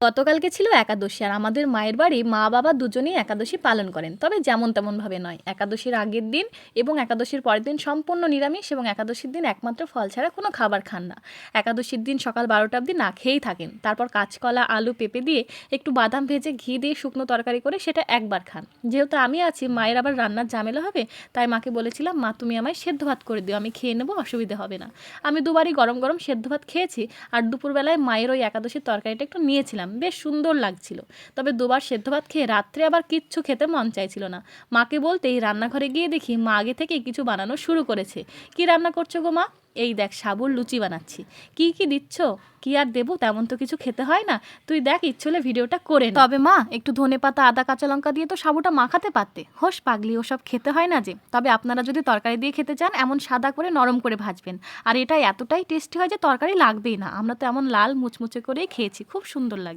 গতকালকে ছিল একাদশী, আর আমাদের মায়ের বাড়ি মা বাবা দুজনেই একাদশী পালন করেন, তবে যেমন তেমনভাবে নয়। একাদশীর আগের দিন এবং একাদশীর পরের দিন সম্পূর্ণ নিরামিষ, এবং একাদশীর দিন একমাত্র ফল ছাড়া কোনো খাবার খান না। একাদশীর দিন সকাল 12টা অবধি না খেয়েই থাকেন, তারপর কাঁচকলা আলু পেঁপে দিয়ে একটু বাদাম ভেজে ঘি দিয়ে শুকনো তরকারি করে সেটা একবার খান। যেহেতু আমি আছি, মায়ের আবার রান্নার ঝামেলা হবে, তাই মাকে বলেছিলাম, মা তুমি আমায় সেদ্ধ ভাত করে দিও, আমি খেয়ে নেবো, অসুবিধা হবে না। আমি দুবারই গরম গরম সেদ্ধ ভাত খেয়েছি, আর দুপুরবেলায় মায়ের ওই একাদশীর তরকারিটা একটু নিয়েছিলাম, বেশ সুন্দর লাগছিল। তবে দুবার সেদ্ধ ভাত খেয়ে রাত্রে আবার কিচ্ছু খেতে মন চাইছিল না। মাকে বলতেই রান্নাঘরে গিয়ে দেখি মা আগে থেকেই কিছু বানানো শুরু করেছে। কি রান্না করছো গো মা? এই দেখ, সাবুর লুচি বানাচ্ছি। কি কি দিচ্ছ? কি আর দেবো, তেমন তো কিছু খেতে হয় না, তুই দেখ, ইচ্ছে হলে ভিডিওটা করে নে। তবে মা, একটু ধনেপাতা আদা কাঁচা লঙ্কা দিয়ে তো সাবুটা মাখাতে পারতে। হোস পাগলি, ওসব খেতে হয় না যে। তবে আপনারা যদি তরকারি দিয়ে খেতে চান, এমন সাদা করে নরম করে ভাজবেন, আর এটা এতটাই টেস্টি হয় যে তরকারি লাগবেই না। আমরা তো এমন লাল মুচমুচে করেই খেয়েছি, খুব সুন্দর লাগে।